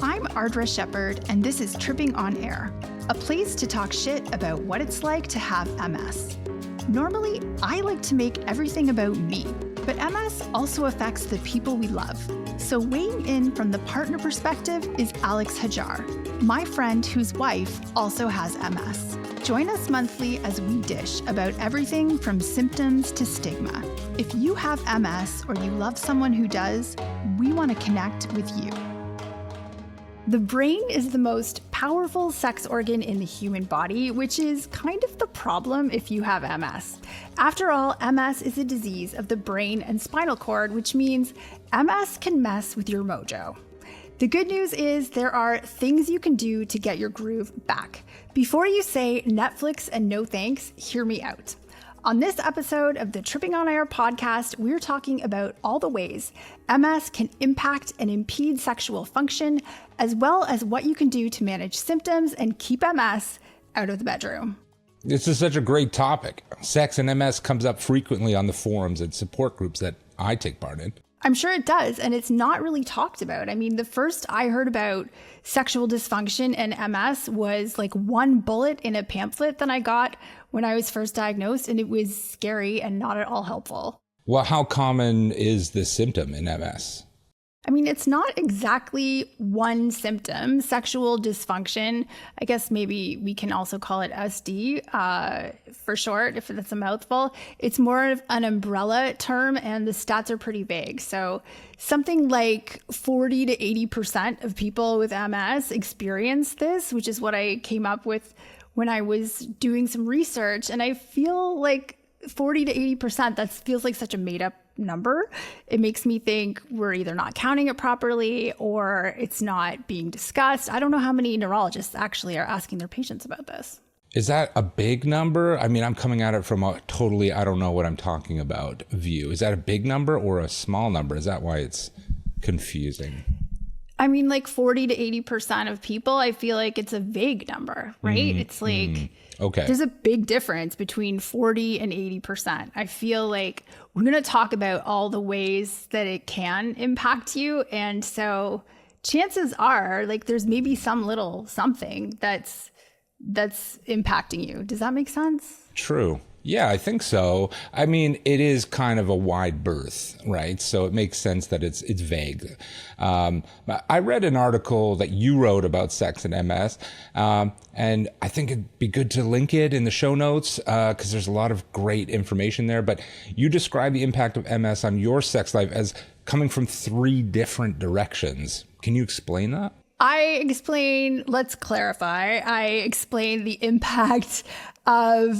I'm Ardra Shephard, and this is Tripping on Air, a place to talk shit about what it's like to have MS. Normally, I like to make everything about me, but MS also affects the people we love. So weighing in from the partner perspective is Alex Hajjar, my friend whose wife also has MS. Join us monthly as we dish about everything from symptoms to stigma. If you have MS or you love someone who does, we want to connect with you. The brain is the most powerful sex organ in the human body, which is kind of the problem if you have MS. After all, MS is a disease of the brain and spinal cord, which means MS can mess with your mojo. The good news is there are things you can do to get your groove back. Before you say Netflix and no thanks, hear me out. On this episode of the Tripping on Air podcast, we're talking about all the ways MS can impact and impede sexual function, as well as what you can do to manage symptoms and keep MS out of the bedroom. This is such a great topic. Sex and MS comes up frequently on the forums and support groups that I take part in. I'm sure it does, and it's not really talked about. I mean, the first I heard about sexual dysfunction and MS was like one bullet in a pamphlet that I got when I was first diagnosed, and it was scary and not at all helpful. Well, how common is this symptom in MS? I mean, it's not exactly one symptom. Sexual dysfunction, I guess maybe we can also call it SD for short, if that's a mouthful. It's more of an umbrella term, and the stats are pretty vague. So something like 40 to 80% of people with MS experience this, which is what I came up with when I was doing some research. And I feel like 40 to 80%, that feels like such a made up number. It makes me think we're either not counting it properly or it's not being discussed. I don't know how many neurologists actually are asking their patients about this. Is that a big number? I mean, I'm coming at it from a totally, I don't know what I'm talking about view. Is that a big number or a small number? Is that why it's confusing? I mean, like 40 to 80% of people, I feel like it's a vague number, right? It's like, okay, there's a big difference between 40 and 80%. I feel like we're going to talk about all the ways that it can impact you. And so chances are like there's maybe some little something that's impacting you. Does that make sense? True. Yeah, I think so. I mean, it is kind of a wide berth, right? So it makes sense that it's vague. I read an article that you wrote about sex and MS, and I think it'd be good to link it in the show notes because there's a lot of great information there. But you describe the impact of MS on your sex life as coming from 3 different directions. Can you explain that? Let's clarify. I explain the impact of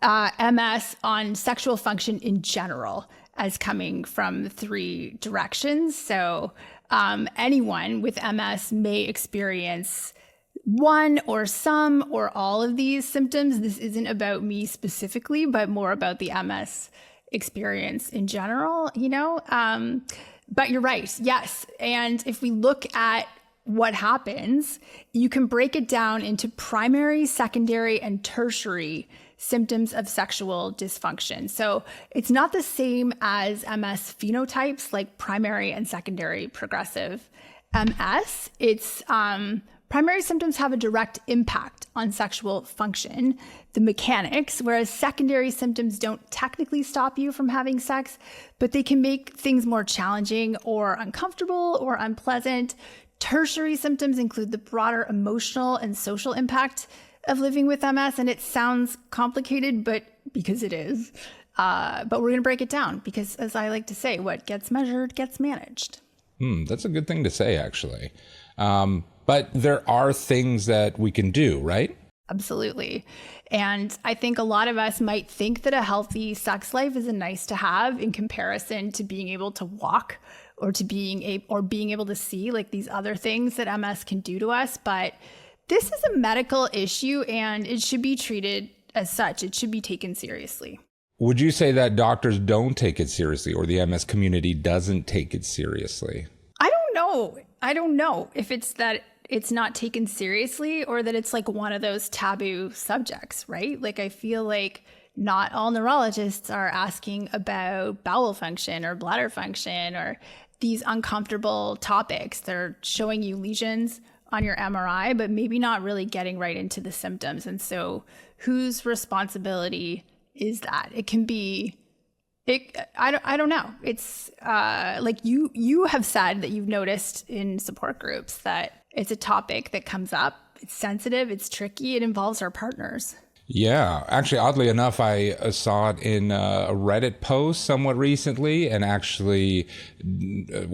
MS on sexual function in general as coming from 3 directions. So anyone with MS may experience one or some or all of these symptoms. This isn't about me specifically, but more about the MS experience in general, you know? But you're right. Yes. And if we look at what happens, you can break it down into primary, secondary, and tertiary symptoms of sexual dysfunction. So it's not the same as MS phenotypes like primary and secondary progressive MS. It's primary symptoms have a direct impact on sexual function, the mechanics, whereas secondary symptoms don't technically stop you from having sex, but they can make things more challenging or uncomfortable or unpleasant. Tertiary symptoms include the broader emotional and social impact of living with MS. And it sounds complicated, but because it is. But we're going to break it down because, as I like to say, what gets measured gets managed. That's a good thing to say, actually. But there are things that we can do, right? Absolutely. And I think a lot of us might think that a healthy sex life is a nice to have in comparison to being able to walk or to being able to see like these other things that MS can do to us. But this is a medical issue and it should be treated as such. It should be taken seriously. Would you say that doctors don't take it seriously or the MS community doesn't take it seriously? I don't know if it's that it's not taken seriously or that it's like one of those taboo subjects, right? Like I feel like not all neurologists are asking about bowel function or bladder function or these uncomfortable topics. They're showing you lesions on your MRI, but maybe not really getting right into the symptoms. And so whose responsibility is that? It can be, I don't know. It's like you have said that you've noticed in support groups that it's a topic that comes up. It's sensitive, it's tricky, it involves our partners. Yeah, actually, oddly enough, I saw it in a Reddit post somewhat recently, and actually,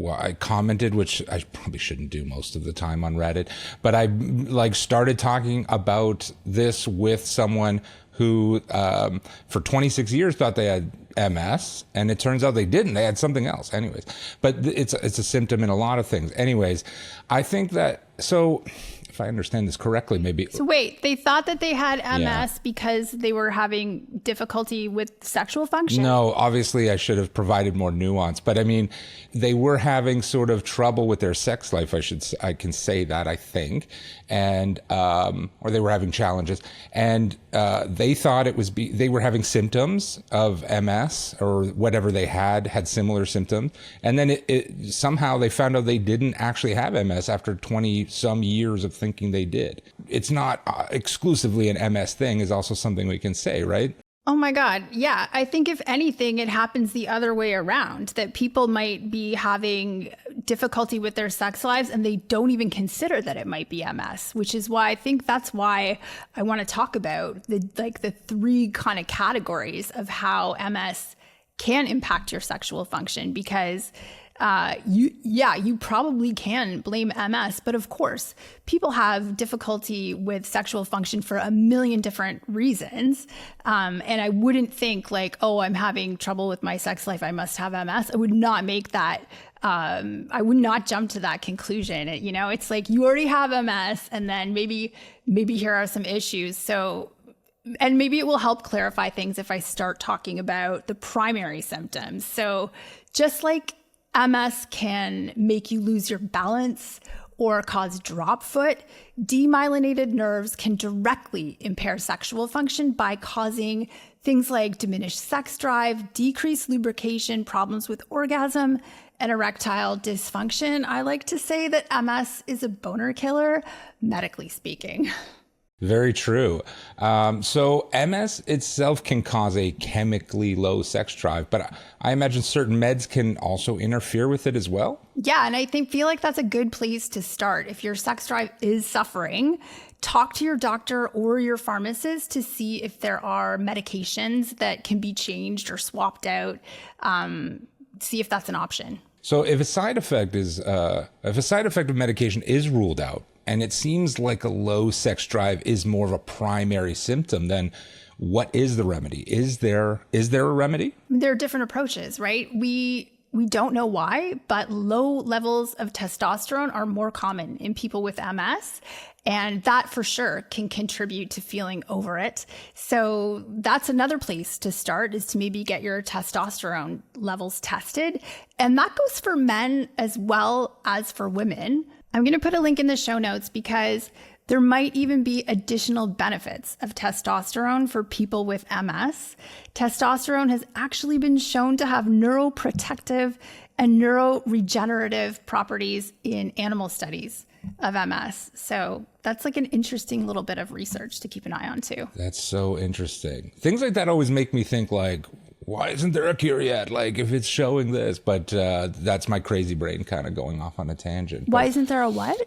I commented, which I probably shouldn't do most of the time on Reddit, but I started talking about this with someone who, for 26 years, thought they had MS, and it turns out they didn't. They had something else. Anyways, but it's a symptom in a lot of things. Anyways, I think that so. If I understand this correctly, maybe. So wait, they thought that they had MS because they were having difficulty with sexual function? No, obviously I should have provided more nuance, but I mean, they were having sort of trouble with their sex life. I can say that, I think, and or they were having challenges, and they thought they were having symptoms of MS or whatever they had similar symptoms, and then it somehow they found out they didn't actually have MS after 20 some years of thinking they did. It's not exclusively an MS thing is also something we can say, right? Oh my God. Yeah. I think if anything, it happens the other way around, that people might be having difficulty with their sex lives and they don't even consider that it might be MS, which is why I think that's why I want to talk about the three kind of categories of how MS can impact your sexual function, because you probably can blame MS, but of course, people have difficulty with sexual function for a million different reasons. And I wouldn't think like, oh, I'm having trouble with my sex life, I must have MS. I would not make that. I would not jump to that conclusion. It's like you already have MS, and then maybe here are some issues. So, and maybe it will help clarify things if I start talking about the primary symptoms. So just like MS can make you lose your balance or cause drop foot, demyelinated nerves can directly impair sexual function by causing things like diminished sex drive, decreased lubrication, problems with orgasm, and erectile dysfunction. I like to say that MS is a boner killer, medically speaking. Very true. So MS itself can cause a chemically low sex drive, but I imagine certain meds can also interfere with it as well. Yeah, and I feel like that's a good place to start. If your sex drive is suffering, talk to your doctor or your pharmacist to see if there are medications that can be changed or swapped out. See if that's an option. So if a side effect of medication is ruled out, and it seems like a low sex drive is more of a primary symptom, then what is the remedy? Is there a remedy? There are different approaches, right? We don't know why, but low levels of testosterone are more common in people with MS. And that for sure can contribute to feeling over it. So that's another place to start, is to maybe get your testosterone levels tested. And that goes for men as well as for women. I'm going to put a link in the show notes because there might even be additional benefits of testosterone for people with MS. Testosterone has actually been shown to have neuroprotective and neuroregenerative properties in animal studies of MS. So that's like an interesting little bit of research to keep an eye on too. That's so interesting. Things like that always make me think like, why isn't there a cure yet? Like if it's showing this, but that's my crazy brain kind of going off on a tangent. Why isn't there a what?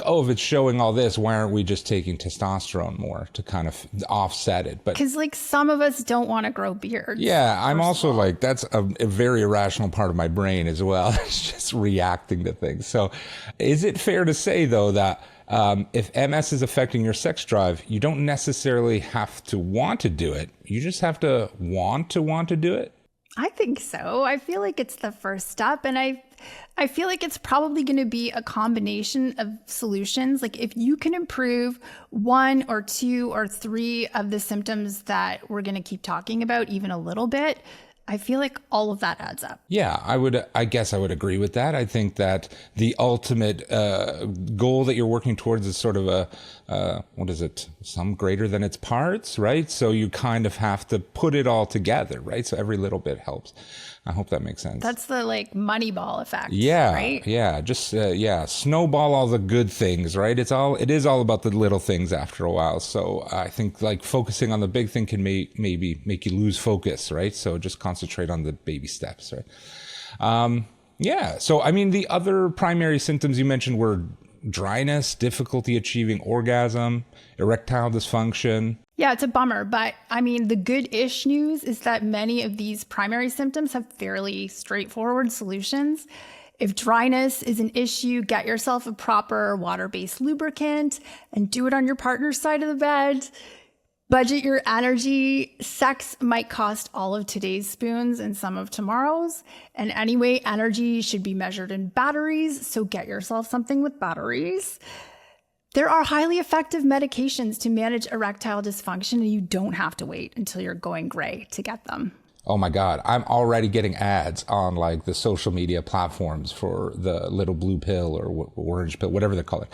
Oh, if it's showing all this, why aren't we just taking testosterone more to kind of offset it? But because like some of us don't want to grow beards. Yeah, I'm also like, that's a very irrational part of my brain as well. It's just reacting to things. So is it fair to say though that if MS is affecting your sex drive, you don't necessarily have to want to do it. You just have to want to do it? I think so. I feel like it's the first step. And I feel like it's probably going to be a combination of solutions. Like if you can improve one or two or three of the symptoms that we're going to keep talking about even a little bit, I feel like all of that adds up. Yeah, I guess I would agree with that. I think that the ultimate goal that you're working towards is sort of some greater than its parts, right? So you kind of have to put it all together, right? So every little bit helps. I hope that makes sense. That's the like Moneyball effect. Yeah, right? yeah, just snowball all the good things, right? It is all about the little things after a while. So I think like focusing on the big thing can maybe make you lose focus, right? So just concentrate on the baby steps, right? Yeah. So I mean, the other primary symptoms you mentioned were dryness, difficulty achieving orgasm, erectile dysfunction. Yeah, it's a bummer. But I mean, the good-ish news is that many of these primary symptoms have fairly straightforward solutions. If dryness is an issue, get yourself a proper water-based lubricant and do it on your partner's side of the bed. Budget your energy. Sex might cost all of today's spoons and some of tomorrow's. And anyway, energy should be measured in batteries. So get yourself something with batteries. There are highly effective medications to manage erectile dysfunction, and you don't have to wait until you're going gray to get them. Oh my God, I'm already getting ads on like the social media platforms for the little blue pill or orange pill, whatever they call it.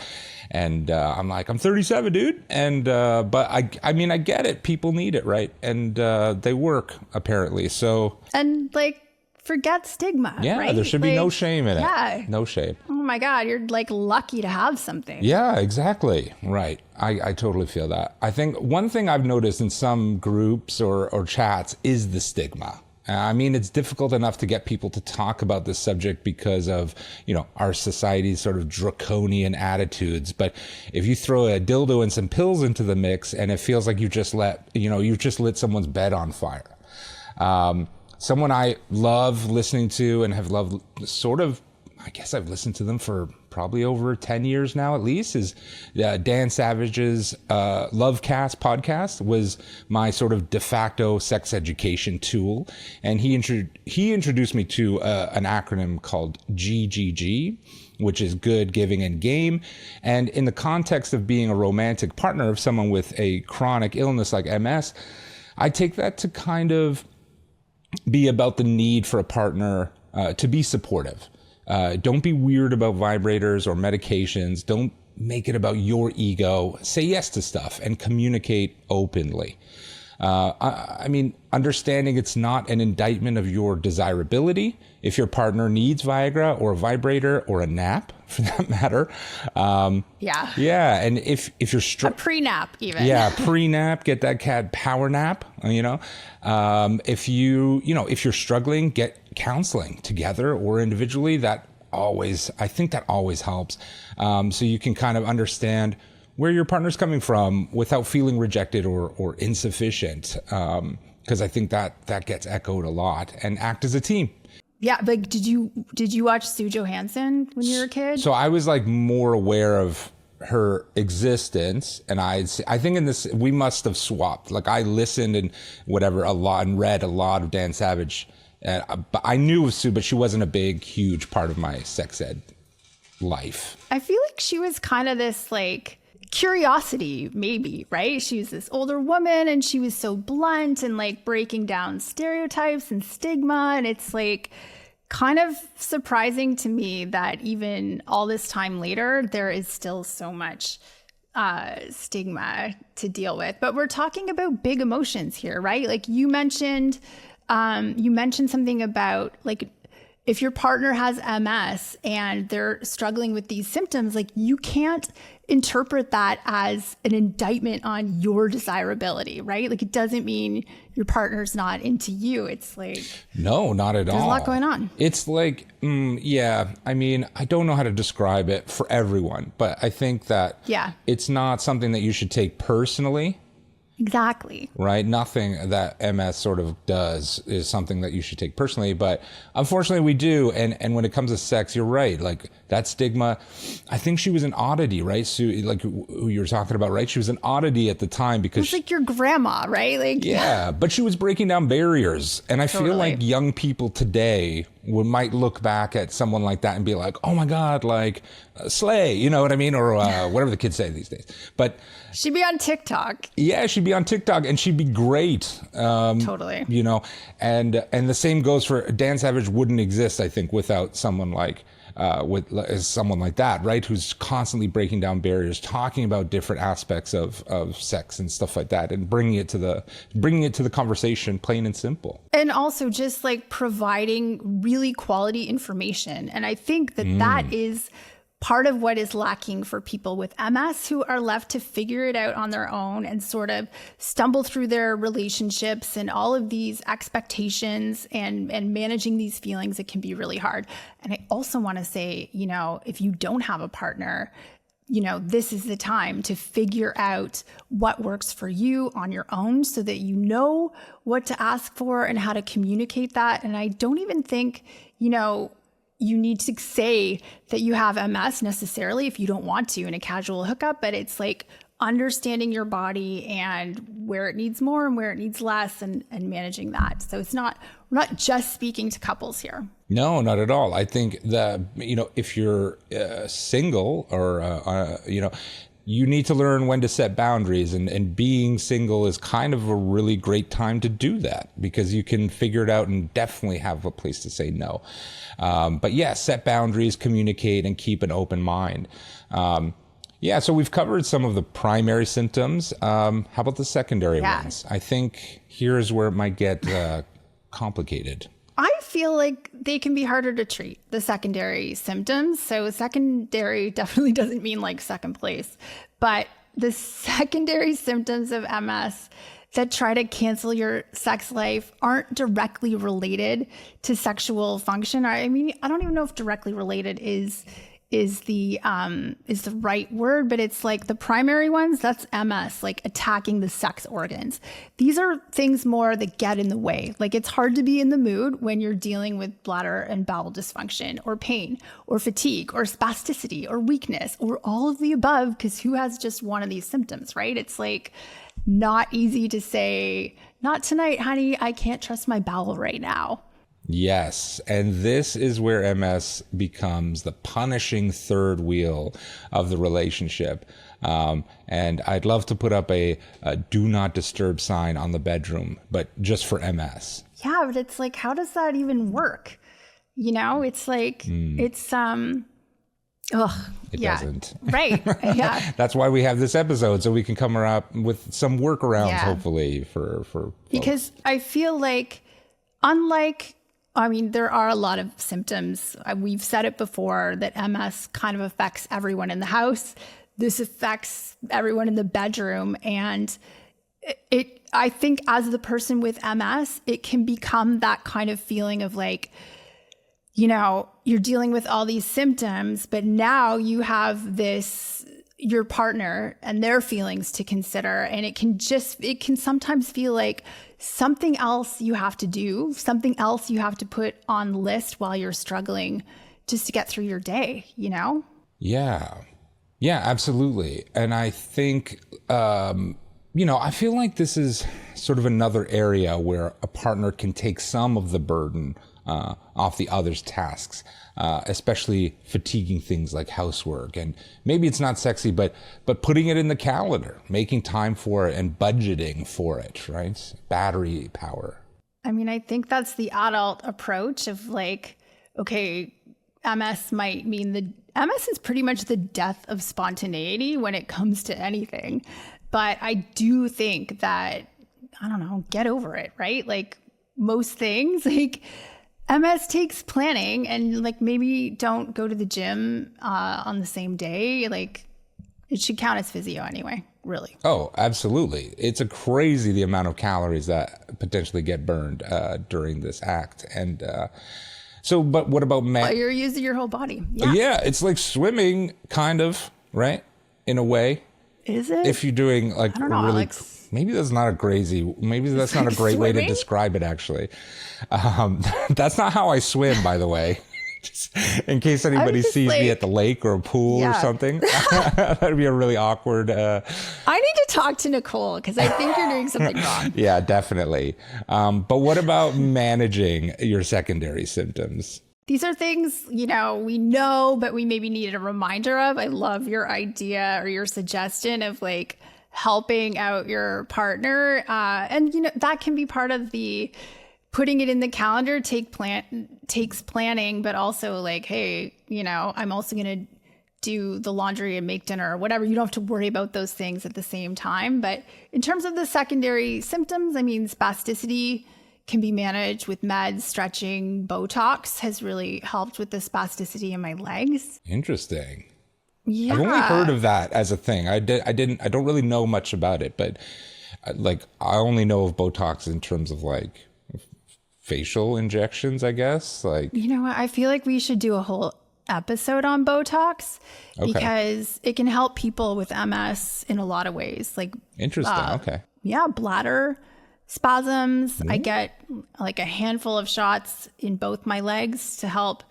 And I'm like, I'm 37, dude. And but I mean, I get it. People need it, right? And they work apparently. So and like, forget stigma. Yeah, right? there should be no shame in it. Yeah, no shame. Oh my God, you're like lucky to have something. Yeah, exactly. Right. I totally feel that. I think one thing I've noticed in some groups or chats is the stigma. I mean, it's difficult enough to get people to talk about this subject because of, our society's sort of draconian attitudes. But if you throw a dildo and some pills into the mix and it feels like you've just lit someone's bed on fire. Someone I love listening to and have loved I guess I've listened to them for probably over 10 years now, at least, is Dan Savage's Lovecast podcast was my sort of de facto sex education tool. And he introduced me to an acronym called GGG, which is good, giving, and game. And in the context of being a romantic partner of someone with a chronic illness like MS, I take that to kind of be about the need for a partner to be supportive. Don't be weird about vibrators or medications. Don't make it about your ego. Say yes to stuff and communicate openly. I mean, understanding it's not an indictment of your desirability. If your partner needs Viagra or a vibrator or a nap, for that matter. Yeah. Yeah. And if you're a pre-nap even. Yeah. Pre-nap, get that cat power nap, if you're struggling, get counseling together or individually. I think that always helps. So you can kind of understand where your partner's coming from without feeling rejected or insufficient. Because I think that gets echoed a lot, and act as a team. Yeah, but did you watch Sue Johanson when you were a kid? So I was like more aware of her existence, and I think in this we must have swapped. Like I listened and whatever a lot and read a lot of Dan Savage, but I knew of Sue, but she wasn't a huge part of my sex ed life. I feel like she was kind of this like curiosity, maybe, right? She was this older woman and she was so blunt and like breaking down stereotypes and stigma. And it's like kind of surprising to me that even all this time later, there is still so much stigma to deal with. But we're talking about big emotions here, right? Like you mentioned something about like, if your partner has MS and they're struggling with these symptoms, like you can't interpret that as an indictment on your desirability, right? Like it doesn't mean your partner's not into you. It's like, no, not at all. There's a lot going on. It's like, yeah, I mean, I don't know how to describe it for everyone, but I think that it's not something that you should take personally. Exactly. Right? Nothing that MS sort of does is something that you should take personally, but unfortunately we do. And when it comes to sex, you're right. Like that stigma, I think she was an oddity, right? So like who you were talking about, right? She was an oddity at the time because it's like your grandma, right? Like yeah, but she was breaking down barriers. And I feel like young people today might look back at someone like that and be like, oh my God, like slay, you know what I mean? Or whatever the kids say these days. But she'd be on TikTok. Yeah, she'd be on TikTok and she'd be great. Totally. And the same goes for Dan Savage wouldn't exist, I think, without someone like with someone like that, right? Who's constantly breaking down barriers, talking about different aspects of sex and stuff like that, and bringing it to the conversation, plain and simple. And also just like providing really quality information. And I think that is part of what is lacking for people with MS who are left to figure it out on their own and sort of stumble through their relationships and all of these expectations and managing these feelings. It can be really hard. And I also want to say, if you don't have a partner, this is the time to figure out what works for you on your own so that you know what to ask for and how to communicate that. And I don't even think, you need to say that you have MS necessarily if you don't want to in a casual hookup, but it's like understanding your body and where it needs more and where it needs less and managing that. So we're not just speaking to couples here. No, not at all. I think that, if you're single or, you need to learn when to set boundaries, and being single is kind of a really great time to do that because you can figure it out and definitely have a place to say no. But yeah, set boundaries, communicate, and keep an open mind. So we've covered some of the primary symptoms. How about the secondary ones? I think here's where it might get complicated. I feel like they can be harder to treat, the secondary symptoms. So secondary definitely doesn't mean like second place, but the secondary symptoms of MS that try to cancel your sex life aren't directly related to sexual function. I mean, I don't even know if directly related is the right word, but it's like the primary ones, that's MS, like attacking the sex organs. These are things more that get in the way. Like it's hard to be in the mood when you're dealing with bladder and bowel dysfunction or pain or fatigue or spasticity or weakness or all of the above, because who has just one of these symptoms, right? It's like not easy to say, not tonight, honey, I can't trust my bowel right now. Yes, and this is where MS becomes the punishing third wheel of the relationship. And I'd love to put up a do not disturb sign on the bedroom, but just for MS. Yeah, but it's like, how does that even work? It's like, it doesn't. Right. Yeah. That's why we have this episode, so we can come up with some workarounds, hopefully, for folks. Because I feel like, there are a lot of symptoms. We've said it before that MS kind of affects everyone in the house. This affects everyone in the bedroom. And I think as the person with MS, it can become that kind of feeling of like, you're dealing with all these symptoms, but now you have your partner and their feelings to consider. And it can sometimes feel like something else you have to do, something else you have to put on the list while you're struggling just to get through your day, Yeah. Yeah, absolutely. And I think, I feel like this is sort of another area where a partner can take some of the burden off the other's tasks, especially fatiguing things like housework. And maybe it's not sexy, but putting it in the calendar, making time for it and budgeting for it, right? Battery power. I think that's the adult approach of like, okay, MS might mean MS is pretty much the death of spontaneity when it comes to anything. But I do think that, get over it, right? Like most things, like MS takes planning, and like maybe don't go to the gym on the same day. Like it should count as physio anyway, really. Oh, absolutely. It's crazy the amount of calories that potentially get burned during this act. And but what about Well, you're using your whole body. Yeah, it's like swimming, kind of, right? In a way. Is it? If you're doing like I don't know, really, Alex. maybe that's not a great way to describe it, actually. That's not how I swim, by the way. Just in case anybody sees me at the lake or a pool or something. That'd be a really awkward. I need to talk to Nicole because I think you're doing something wrong. Yeah, definitely. But what about managing your secondary symptoms? These are things, we know, but we maybe needed a reminder of. I love your idea or your suggestion of like helping out your partner. And, that can be part of the putting it in the calendar takes planning, but also like, hey, I'm also going to do the laundry and make dinner or whatever. You don't have to worry about those things at the same time. But in terms of the secondary symptoms, I mean, spasticity can be managed with meds, stretching. Botox has really helped with the spasticity in my legs. Interesting. Yeah. I've only heard of that as a thing. I don't really know much about it, but like I only know of Botox in terms of like facial injections, I guess. Like, you know what? I feel like we should do a whole episode on Botox because it can help people with MS in a lot of ways. Like, interesting. Okay. Yeah, bladder spasms. I get like a handful of shots in both my legs to help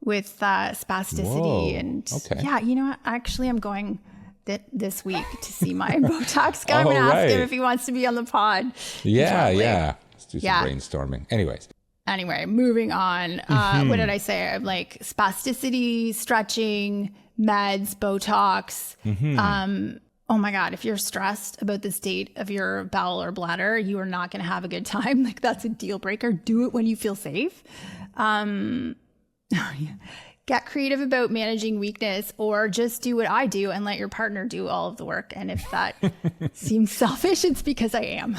with spasticity. Whoa. And okay. Yeah, you know what? Actually, I'm going this week to see my Botox guy. I'm going to ask him if he wants to be on the pod. Yeah. Let's do some brainstorming. Anyway, moving on. What did I say? I'm like spasticity, stretching, meds, Botox. Oh my God, if you're stressed about the state of your bowel or bladder, you are not going to have a good time. Like, that's a deal breaker. Do it when you feel safe. Get creative about managing weakness, or just do what I do and let your partner do all of the work. And if that seems selfish, it's because I am.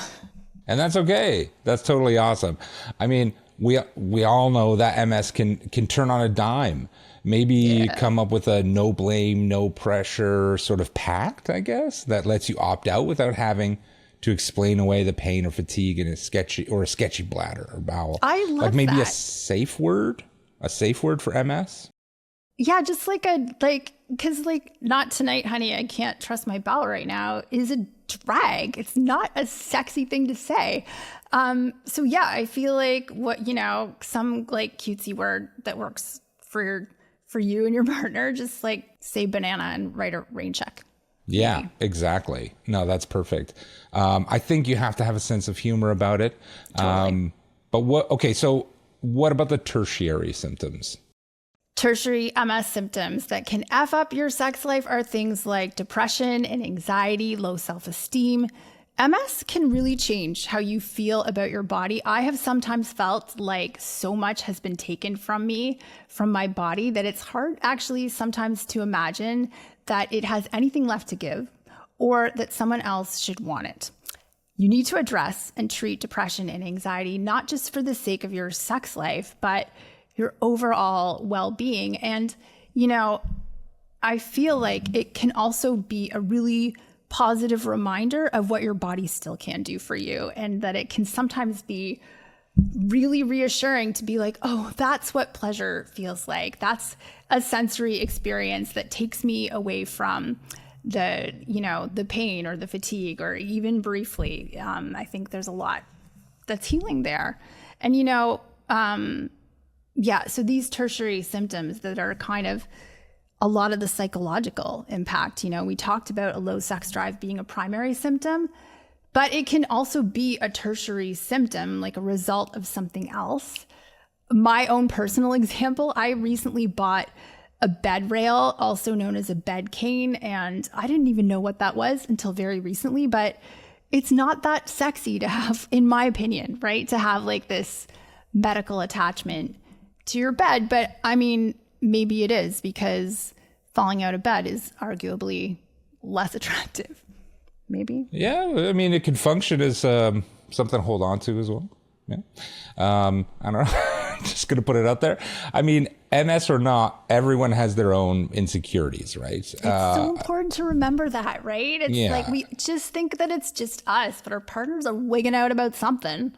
And that's okay. That's totally awesome. I mean, we all know that MS can turn on a dime. Maybe come up with a no blame, no pressure sort of pact, I guess, that lets you opt out without having to explain away the pain or fatigue in a sketchy bladder or bowel. I love like maybe that. a safe word for MS. Yeah, just because not tonight, honey, I can't trust my bowel right now is a drag. It's not a sexy thing to say. So yeah, I feel like some like cutesy word that works for you and your partner, just like say banana and write a rain check. Yeah, maybe. Exactly. No, that's perfect. I think you have to have a sense of humor about it. Totally. So what about the tertiary symptoms? Tertiary MS symptoms that can F up your sex life are things like depression and anxiety, low self-esteem. MS can really change how you feel about your body. I have sometimes felt like so much has been taken from me, from my body, that it's hard actually sometimes to imagine that it has anything left to give or that someone else should want it. You need to address and treat depression and anxiety, not just for the sake of your sex life, but your overall well-being. And, I feel like it can also be a really positive reminder of what your body still can do for you, and that it can sometimes be really reassuring to be like, oh, that's what pleasure feels like. That's a sensory experience that takes me away from the pain or the fatigue, or even briefly. I think there's a lot that's healing there. And, so these tertiary symptoms that are kind of a lot of the psychological impact, we talked about a low sex drive being a primary symptom, but it can also be a tertiary symptom, like a result of something else. My own personal example, I recently bought a bed rail, also known as a bed cane, and I didn't even know what that was until very recently, but it's not that sexy to have, in my opinion, right? To have like this medical attachment to your bed. But I mean, maybe it is, because falling out of bed is arguably less attractive. Maybe. Yeah, I mean, it can function as something to hold on to as well. Yeah. I don't know. Just going to put it out there. I mean, MS or not, everyone has their own insecurities, right? It's so important to remember that, right? It's like we just think that it's just us, but our partners are wigging out about something.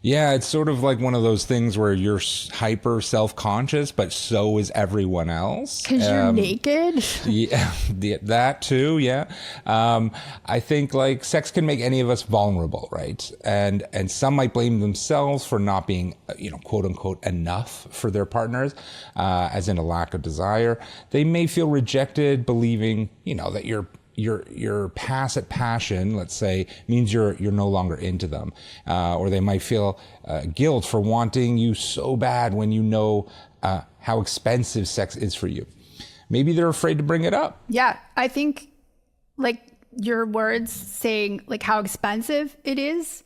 Yeah, it's sort of like one of those things where you're hyper self-conscious, but so is everyone else. Because you're naked? Yeah, that too, yeah. I think like sex can make any of us vulnerable, right? And some might blame themselves for not being, quote unquote, enough for their partners, as in a lack of desire. They may feel rejected, believing, that your passive passion, let's say, means you're no longer into them, or they might feel guilt for wanting you so bad when you know how expensive sex is for you. Maybe they're afraid to bring it up. Yeah, I think like your words saying like how expensive it is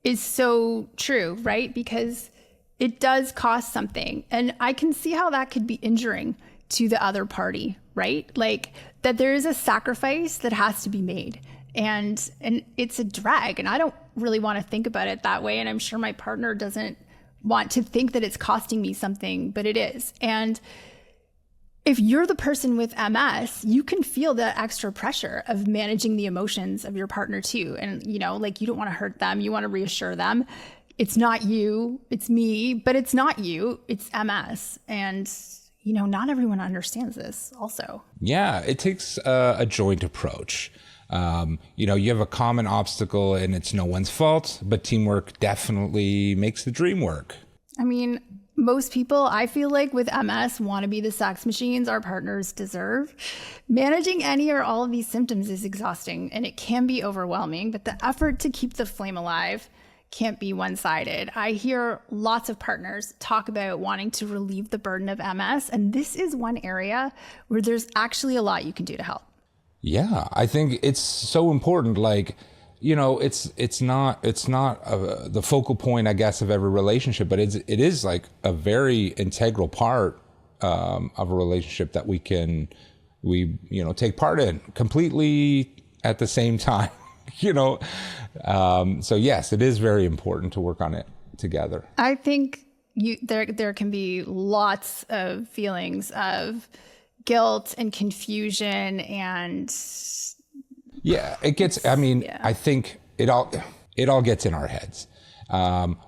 is so true, right? Because it does cost something. And I can see how that could be injuring to the other party, right? Like that there is a sacrifice that has to be made. And it's a drag. And I don't really want to think about it that way. And I'm sure my partner doesn't want to think that it's costing me something, but it is. And if you're the person with MS, you can feel the extra pressure of managing the emotions of your partner too. And, you know, like you don't want to hurt them. You want to reassure them. It's not you, it's me, but it's not you, it's MS. And, you know, not everyone understands this also. Yeah, it takes a joint approach. You know, you have a common obstacle and it's no one's fault, but teamwork definitely makes the dream work. I mean, most people, I feel like with MS, want to be the sex machines our partners deserve. Managing any or all of these symptoms is exhausting and it can be overwhelming, but the effort to keep the flame alive can't be one-sided. I hear lots of partners talk about wanting to relieve the burden of MS, and this is one area where there's actually a lot you can do to help. Yeah, I think it's so important. Like, you know, it's not the focal point, I guess, of every relationship, but it is like a very integral part of a relationship that we take part in completely at the same time. You know, so yes, it is very important to work on it together. I think there can be lots of feelings of guilt and confusion and it gets. I mean, yeah. I think it all gets in our heads.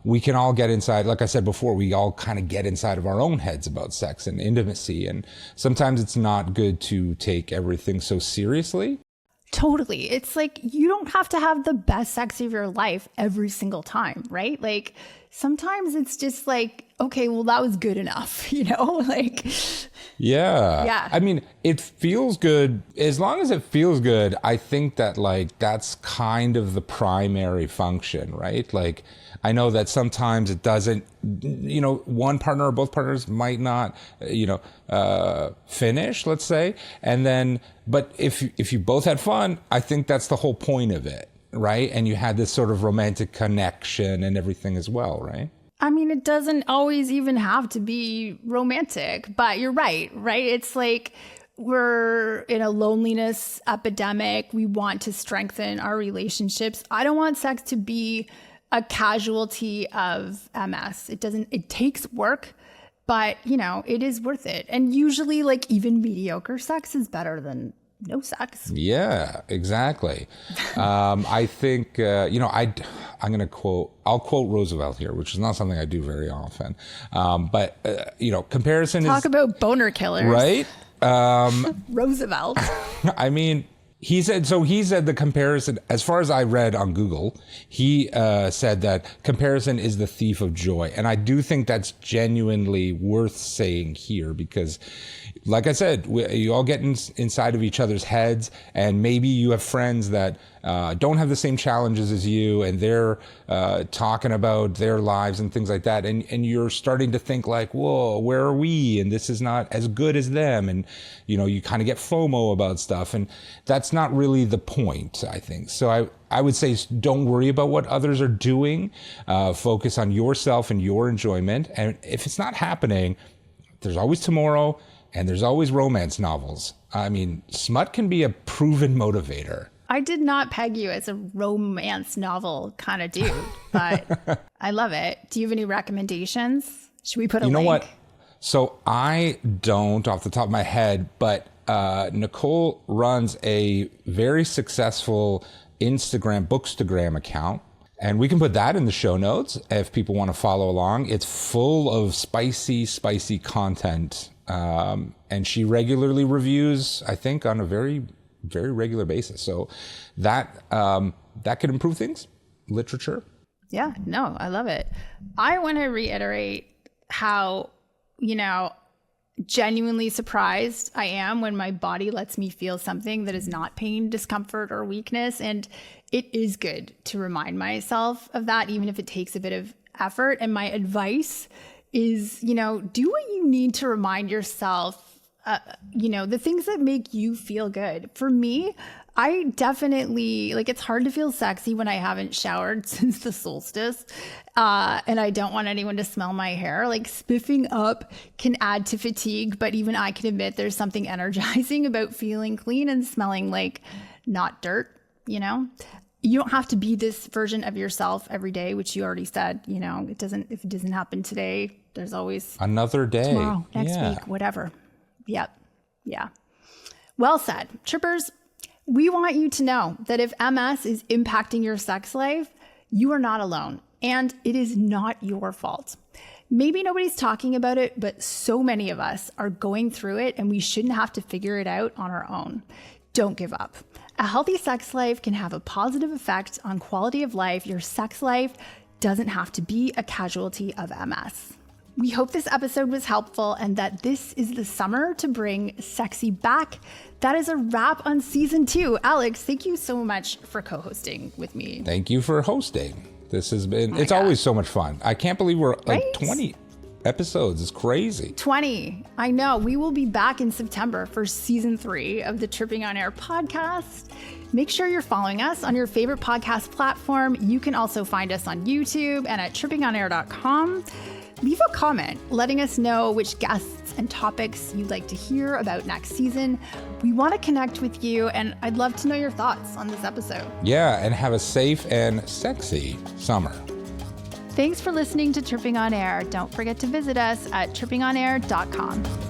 We can all get inside. Like I said before, we all kind of get inside of our own heads about sex and intimacy, and sometimes it's not good to take everything so seriously. Totally. It's like you don't have to have the best sex of your life every single time, right? Like sometimes it's just like, okay, well, that was good enough, you know? Like, yeah. I mean, it feels good. As long as it feels good, I think that like that's kind of the primary function, right? Like I know that sometimes it doesn't, you know, one partner or both partners might not, finish, let's say. And then, but if you both had fun, I think that's the whole point of it, right? And you had this sort of romantic connection and everything as well, right? I mean, it doesn't always even have to be romantic, but you're right? It's like we're in a loneliness epidemic. We want to strengthen our relationships. I don't want sex to be a casualty of MS. It takes work, but you know, it is worth it. And usually like even mediocre sex is better than no sex. Yeah, exactly. I think, I'll quote Roosevelt here, which is not something I do very often. But comparison Talk about boner killers. Right? Roosevelt. I mean, he said the comparison, as far as I read on Google, he said that comparison is the thief of joy. And I do think that's genuinely worth saying here because, like I said, you all get inside of each other's heads, and maybe you have friends that don't have the same challenges as you, and they're talking about their lives and things like that, and you're starting to think like, whoa, where are we? And this is not as good as them, and you kind of get FOMO about stuff, and that's not really the point, I think. So I would say don't worry about what others are doing. Focus on yourself and your enjoyment, and if it's not happening, there's always tomorrow. And there's always romance novels. I mean, smut can be a proven motivator. I did not peg you as a romance novel kind of dude, but I love it. Do you have any recommendations? Should we put a link? You know what? So I don't off the top of my head, but Nicole runs a very successful Instagram, Bookstagram account. And we can put that in the show notes if people want to follow along. It's full of spicy content. And she regularly reviews, I think, on a very, very regular basis. So that could improve things. Literature. Yeah, no, I love it. I want to reiterate how, genuinely surprised I am when my body lets me feel something that is not pain, discomfort, or weakness. And it is good to remind myself of that, even if it takes a bit of effort. And my advice is, do what you need to remind yourself the things that make you feel good. For me, I definitely, it's hard to feel sexy when I haven't showered since the solstice. And I don't want anyone to smell my hair. Spiffing up can add to fatigue, but even I can admit there's something energizing about feeling clean and smelling like not dirt, You don't have to be this version of yourself every day, which you already said, if it doesn't happen today, there's always another day, tomorrow, next week, whatever. Yep. Yeah. Well said. Trippers, we want you to know that if MS is impacting your sex life, you are not alone, and it is not your fault. Maybe nobody's talking about it, but so many of us are going through it, and we shouldn't have to figure it out on our own. Don't give up. A healthy sex life can have a positive effect on quality of life. Your sex life doesn't have to be a casualty of MS. We hope this episode was helpful and that this is the summer to bring sexy back. That is a wrap on season 2. Alex, thank you so much for co-hosting with me. Thank you for hosting. This has been, it's always so much fun. I can't believe we're 20 episodes. It's crazy. 20. I know. We will be back in September for season 3 of the Tripping on Air podcast. Make sure you're following us on your favorite podcast platform. You can also find us on YouTube and at trippingonair.com. Leave a comment letting us know which guests and topics you'd like to hear about next season. We want to connect with you, and I'd love to know your thoughts on this episode. Yeah, and have a safe and sexy summer. Thanks for listening to Tripping on Air. Don't forget to visit us at trippingonair.com.